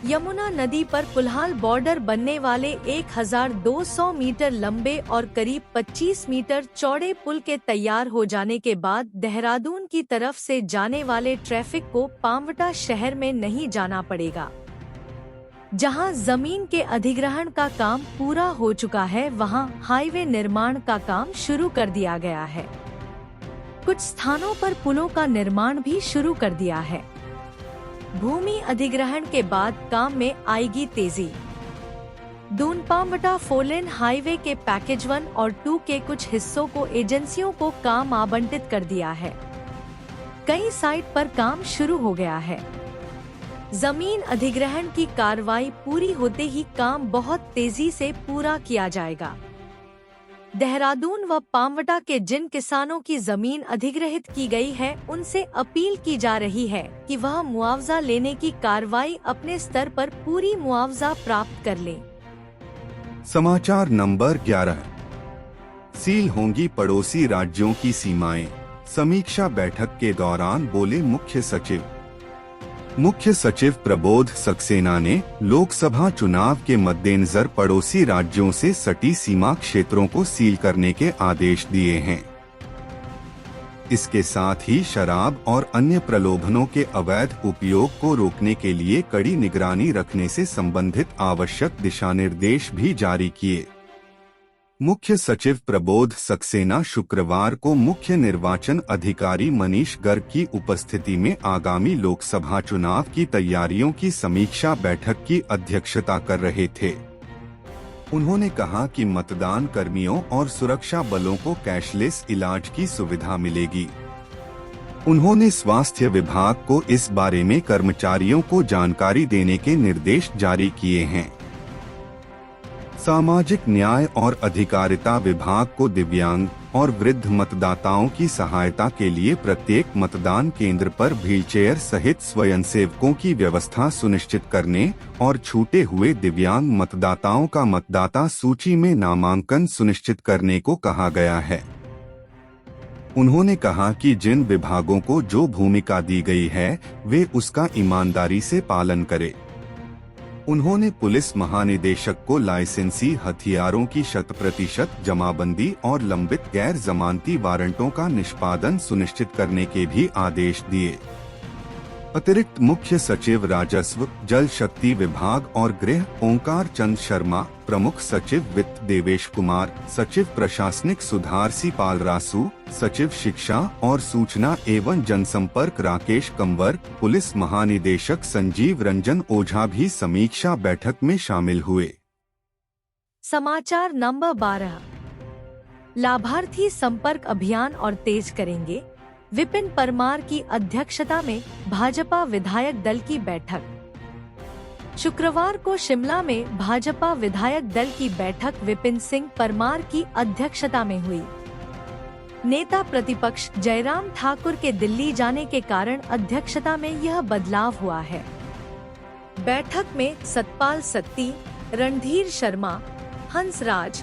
यमुना नदी पर पुल्हाल बॉर्डर बनने वाले 1200 मीटर लंबे और करीब 25 मीटर चौड़े पुल के तैयार हो जाने के बाद देहरादून की तरफ से जाने वाले ट्रैफिक को पांवटा शहर में नहीं जाना पड़ेगा। जहां जमीन के अधिग्रहण का काम पूरा हो चुका है, वहां हाईवे निर्माण का काम शुरू कर दिया गया है। कुछ स्थानों पर पुलों का निर्माण भी शुरू कर दिया है। भूमि अधिग्रहण के बाद काम में आएगी तेजी। दून पांवटा 4 लेन हाईवे के पैकेज 1 और 2 के कुछ हिस्सों को एजेंसियों को काम आवंटित कर दिया है। कई साइट पर काम शुरू हो गया है। जमीन अधिग्रहण की कार्रवाई पूरी होते ही काम बहुत तेजी से पूरा किया जाएगा। देहरादून व पांवटा के जिन किसानों की जमीन अधिग्रहित की गई है, उनसे अपील की जा रही है कि वह मुआवजा लेने की कार्रवाई अपने स्तर पर पूरी मुआवजा प्राप्त कर लें। समाचार नंबर 11। सील होंगी पड़ोसी राज्यों की सीमाएं, समीक्षा बैठक के दौरान बोले मुख्य सचिव। मुख्य सचिव प्रबोध सक्सेना ने लोकसभा चुनाव के मद्देनजर पड़ोसी राज्यों से सटी सीमा क्षेत्रों को सील करने के आदेश दिए हैं। इसके साथ ही शराब और अन्य प्रलोभनों के अवैध उपयोग को रोकने के लिए कड़ी निगरानी रखने से संबंधित आवश्यक दिशा निर्देश भी जारी किए। मुख्य सचिव प्रबोध सक्सेना शुक्रवार को मुख्य निर्वाचन अधिकारी मनीष गर्ग की उपस्थिति में आगामी लोकसभा चुनाव की तैयारियों की समीक्षा बैठक की अध्यक्षता कर रहे थे। उन्होंने कहा कि मतदान कर्मियों और सुरक्षा बलों को कैशलेस इलाज की सुविधा मिलेगी। उन्होंने स्वास्थ्य विभाग को इस बारे में कर्मचारियों को जानकारी देने के निर्देश जारी किए हैं। सामाजिक न्याय और अधिकारिता विभाग को दिव्यांग और वृद्ध मतदाताओं की सहायता के लिए प्रत्येक मतदान केंद्र पर व्हीलचेयर सहित स्वयंसेवकों की व्यवस्था सुनिश्चित करने और छूटे हुए दिव्यांग मतदाताओं का मतदाता सूची में नामांकन सुनिश्चित करने को कहा गया है। उन्होंने कहा कि जिन विभागों को जो भूमिका दी गई है, वे उसका ईमानदारी से पालन करें। उन्होंने पुलिस महानिदेशक को लाइसेंसी हथियारों की 100% जमाबंदी और लंबित गैर जमानती वारंटों का निष्पादन सुनिश्चित करने के भी आदेश दिए। अतिरिक्त मुख्य सचिव राजस्व, जल शक्ति विभाग और गृह ओंकार चंद शर्मा, प्रमुख सचिव वित्त देवेश कुमार, सचिव प्रशासनिक सुधार सी पाल रासू, सचिव शिक्षा और सूचना एवं जनसंपर्क राकेश कंवर, पुलिस महानिदेशक संजीव रंजन ओझा भी समीक्षा बैठक में शामिल हुए। समाचार नंबर 12। लाभार्थी संपर्क अभियान और तेज करेंगे। विपिन परमार की अध्यक्षता में भाजपा विधायक दल की बैठक। शुक्रवार को शिमला में भाजपा विधायक दल की बैठक विपिन सिंह परमार की अध्यक्षता में हुई। नेता प्रतिपक्ष जयराम ठाकुर के दिल्ली जाने के कारण अध्यक्षता में यह बदलाव हुआ है। बैठक में सतपाल सत्ती, रणधीर शर्मा, हंसराज,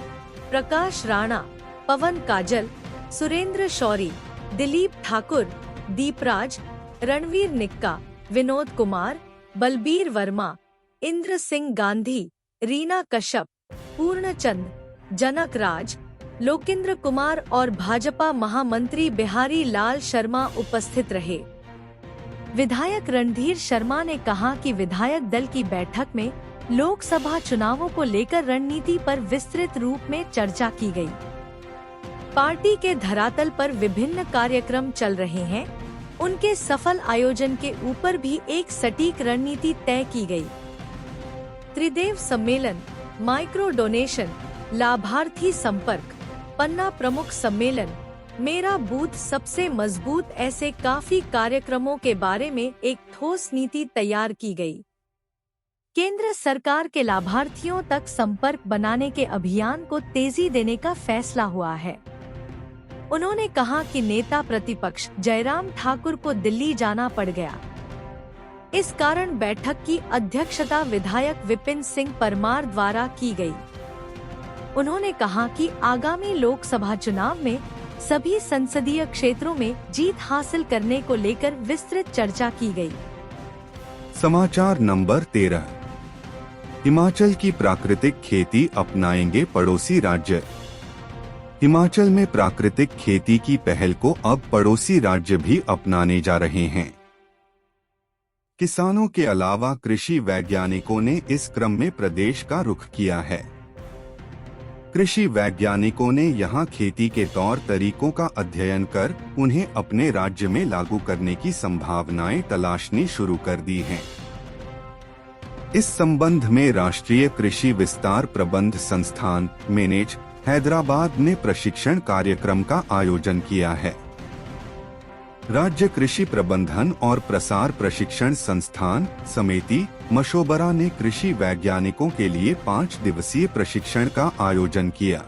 प्रकाश राणा, पवन काजल, सुरेंद्र शौरी, दिलीप ठाकुर, दीपराज, रणवीर निक्का, विनोद कुमार, बलबीर वर्मा, इंद्र सिंह गांधी, रीना कश्यप, पूर्णचंद, जनक राज, लोकेंद्र कुमार और भाजपा महामंत्री बिहारी लाल शर्मा उपस्थित रहे। विधायक रणधीर शर्मा ने कहा कि विधायक दल की बैठक में लोकसभा चुनावों को लेकर रणनीति पर विस्तृत रूप में चर्चा की गई। पार्टी के धरातल पर विभिन्न कार्यक्रम चल रहे हैं, उनके सफल आयोजन के ऊपर भी एक सटीक रणनीति तय की गई। त्रिदेव सम्मेलन, माइक्रो डोनेशन, लाभार्थी संपर्क, पन्ना प्रमुख सम्मेलन, मेरा बूथ सबसे मजबूत, ऐसे काफी कार्यक्रमों के बारे में एक ठोस नीति तैयार की गई। केंद्र सरकार के लाभार्थियों तक संपर्क बनाने के अभियान को तेजी देने का फैसला हुआ है। उन्होंने कहा कि नेता प्रतिपक्ष जयराम ठाकुर को दिल्ली जाना पड़ गया। इस कारण बैठक की अध्यक्षता विधायक विपिन सिंह परमार द्वारा की गई। उन्होंने कहा कि आगामी लोकसभा चुनाव में सभी संसदीय क्षेत्रों में जीत हासिल करने को लेकर विस्तृत चर्चा की गई। समाचार नंबर 13। हिमाचल की प्राकृतिक खेती अपनाएंगे पड़ोसी राज्य। हिमाचल में प्राकृतिक खेती की पहल को अब पड़ोसी राज्य भी अपनाने जा रहे हैं। किसानों के अलावा कृषि वैज्ञानिकों ने इस क्रम में प्रदेश का रुख किया है। कृषि वैज्ञानिकों ने यहां खेती के तौर तरीकों का अध्ययन कर उन्हें अपने राज्य में लागू करने की संभावनाएं तलाशनी शुरू कर दी हैं। इस संबंध में राष्ट्रीय कृषि विस्तार प्रबंध संस्थान मैनेज हैदराबाद ने प्रशिक्षण कार्यक्रम का आयोजन किया है। राज्य कृषि प्रबंधन और प्रसार प्रशिक्षण संस्थान समिति मशोबरा ने कृषि वैज्ञानिकों के लिए 5 दिवसीय प्रशिक्षण का आयोजन किया।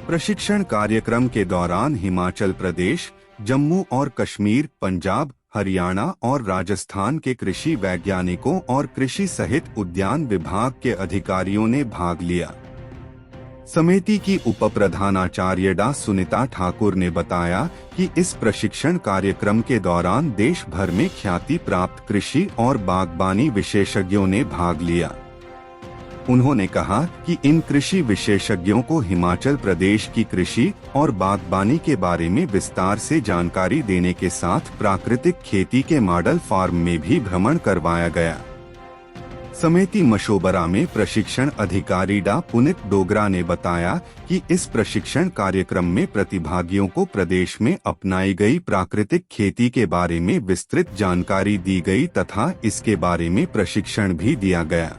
प्रशिक्षण कार्यक्रम के दौरान हिमाचल प्रदेश, जम्मू और कश्मीर, पंजाब, हरियाणा और राजस्थान के कृषि वैज्ञानिकों और कृषि सहित उद्यान विभाग के अधिकारियों ने भाग लिया। समिति की उप प्रधानाचार्य डॉ सुनीता ठाकुर ने बताया कि इस प्रशिक्षण कार्यक्रम के दौरान देश भर में ख्याति प्राप्त कृषि और बागबानी विशेषज्ञों ने भाग लिया। उन्होंने कहा कि इन कृषि विशेषज्ञों को हिमाचल प्रदेश की कृषि और बागबानी के बारे में विस्तार से जानकारी देने के साथ प्राकृतिक खेती के मॉडल फार्म में भी भ्रमण करवाया गया। समिति मशोबरा में प्रशिक्षण अधिकारी डॉ पुनीत डोगरा ने बताया कि इस प्रशिक्षण कार्यक्रम में प्रतिभागियों को प्रदेश में अपनाई गई प्राकृतिक खेती के बारे में विस्तृत जानकारी दी गई तथा इसके बारे में प्रशिक्षण भी दिया गया।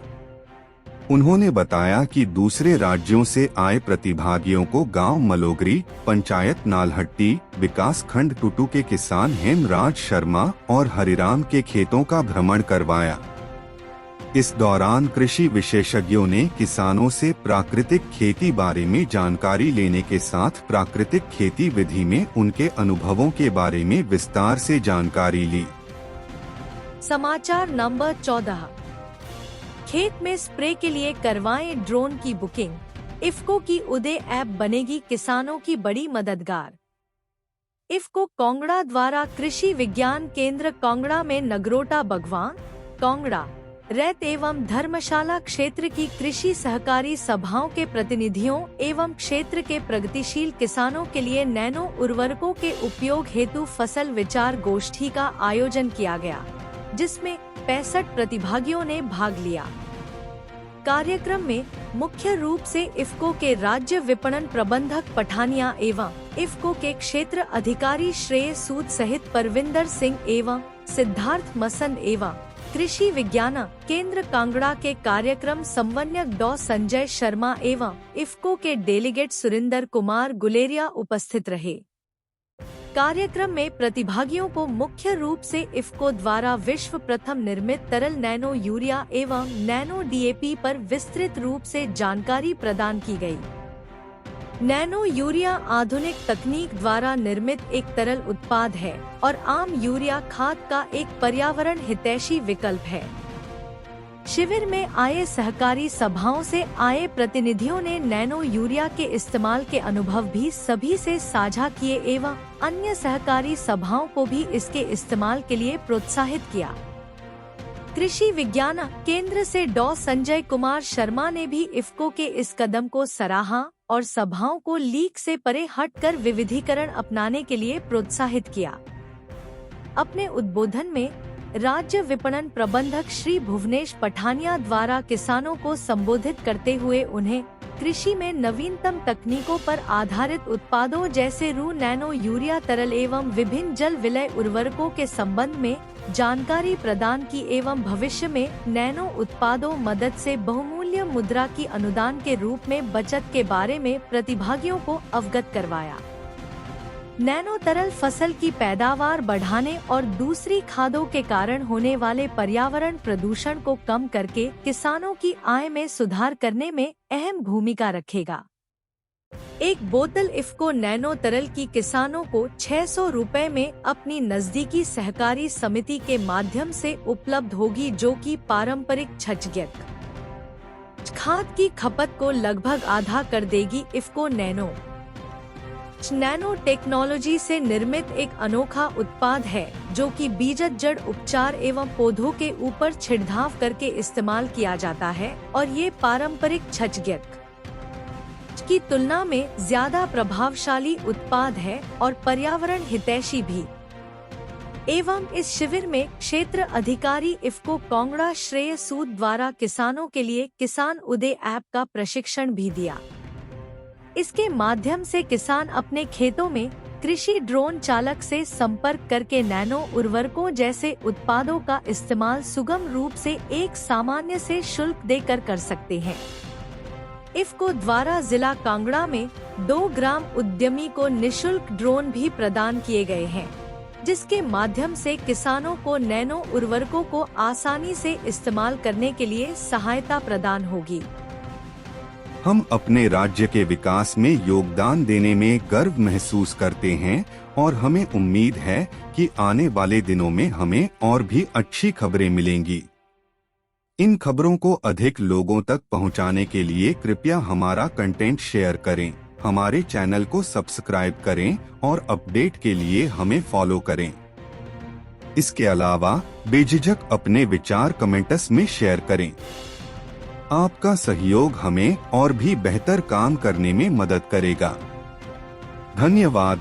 उन्होंने बताया कि दूसरे राज्यों से आए प्रतिभागियों को गांव मलोगरी, पंचायत नालहट्टी, विकास खंड टुटू के किसान हेमराज शर्मा और हरिराम के खेतों का भ्रमण करवाया। इस दौरान कृषि विशेषज्ञों ने किसानों से प्राकृतिक खेती बारे में जानकारी लेने के साथ प्राकृतिक खेती विधि में उनके अनुभवों के बारे में विस्तार से जानकारी ली। समाचार नंबर 14। खेत में स्प्रे के लिए करवाएं ड्रोन की बुकिंग। इफ्को की उदय ऐप बनेगी किसानों की बड़ी मददगार। इफ्को कांगड़ा द्वारा कृषि विज्ञान केंद्र कांगड़ा में नगरोटा, बगवान, कांगड़ा, रैत एवं धर्मशाला क्षेत्र की कृषि सहकारी सभाओं के प्रतिनिधियों एवं क्षेत्र के प्रगतिशील किसानों के लिए नैनो उर्वरकों के उपयोग हेतु फसल विचार गोष्ठी का आयोजन किया गया, जिसमें 65 प्रतिभागियों ने भाग लिया। कार्यक्रम में मुख्य रूप से इफ्को के राज्य विपणन प्रबंधक पठानिया एवं इफ्को के क्षेत्र अधिकारी श्रेय सूद सहित परविंदर सिंह एवं सिद्धार्थ मसंद एवं कृषि विज्ञान केंद्र कांगड़ा के कार्यक्रम समन्वयक डॉ संजय शर्मा एवं इफ्को के डेलीगेट सुरिंदर कुमार गुलेरिया उपस्थित रहे। कार्यक्रम में प्रतिभागियों को मुख्य रूप से इफ्को द्वारा विश्व प्रथम निर्मित तरल नैनो यूरिया एवं नैनो डीएपी पर विस्तृत रूप से जानकारी प्रदान की गई। नैनो यूरिया आधुनिक तकनीक द्वारा निर्मित एक तरल उत्पाद है और आम यूरिया खाद का एक पर्यावरण हितैषी विकल्प है। शिविर में आए सहकारी सभाओं से आए प्रतिनिधियों ने नैनो यूरिया के इस्तेमाल के अनुभव भी सभी से साझा किए एवं अन्य सहकारी सभाओं को भी इसके इस्तेमाल के लिए प्रोत्साहित किया। कृषि विज्ञान केंद्र से डॉ संजय कुमार शर्मा ने भी इफ्को के इस कदम को सराहा और सभाओं को लीक से परे हटकर विविधीकरण अपनाने के लिए प्रोत्साहित किया। अपने उद्बोधन में राज्य विपणन प्रबंधक श्री भुवनेश पठानिया द्वारा किसानों को संबोधित करते हुए उन्हें कृषि में नवीनतम तकनीकों पर आधारित उत्पादों जैसे रू नैनो यूरिया तरल एवं विभिन्न जल विलय उर्वरकों के संबंध में जानकारी प्रदान की एवं भविष्य में नैनो उत्पादों मदद से बहुमूल्य मुद्रा की अनुदान के रूप में बचत के बारे में प्रतिभागियों को अवगत करवाया। नैनो तरल फसल की पैदावार बढ़ाने और दूसरी खादों के कारण होने वाले पर्यावरण प्रदूषण को कम करके किसानों की आय में सुधार करने में अहम भूमिका रखेगा। एक बोतल इफ्को नैनो तरल की किसानों को 600 रुपए में अपनी नजदीकी सहकारी समिति के माध्यम से उपलब्ध होगी, जो कि पारंपरिक छछगैक खाद की खपत को लगभग आधा कर देगी। इफ्को नैनो नैनो टेक्नोलॉजी से निर्मित एक अनोखा उत्पाद है जो कि बीजक जड़ उपचार एवं पौधों के ऊपर छिड़काव करके इस्तेमाल किया जाता है और ये पारंपरिक छचगिक की तुलना में ज्यादा प्रभावशाली उत्पाद है और पर्यावरण हितैषी भी। एवं इस शिविर में क्षेत्र अधिकारी इफ्को कांगड़ा श्रेय सूद द्वारा किसानों के लिए किसान उदय ऐप का प्रशिक्षण भी दिया। इसके माध्यम से किसान अपने खेतों में कृषि ड्रोन चालक से संपर्क करके नैनो उर्वरकों जैसे उत्पादों का इस्तेमाल सुगम रूप से एक सामान्य से शुल्क देकर कर सकते हैं। इफ्को द्वारा जिला कांगड़ा में 2 ग्राम उद्यमी को निशुल्क ड्रोन भी प्रदान किए गए हैं, जिसके माध्यम से किसानों को नैनो उर्वरकों को आसानी से इस्तेमाल करने के लिए सहायता प्रदान होगी। हम अपने राज्य के विकास में योगदान देने में गर्व महसूस करते हैं और हमें उम्मीद है कि आने वाले दिनों में हमें और भी अच्छी खबरें मिलेंगी। इन खबरों को अधिक लोगों तक पहुंचाने के लिए कृपया हमारा कंटेंट शेयर करें, हमारे चैनल को सब्सक्राइब करें और अपडेट के लिए हमें फॉलो करें। इसके अलावा बेझिझक अपने विचार कमेंट्स में शेयर करें। आपका सहयोग हमें और भी बेहतर काम करने में मदद करेगा। धन्यवाद।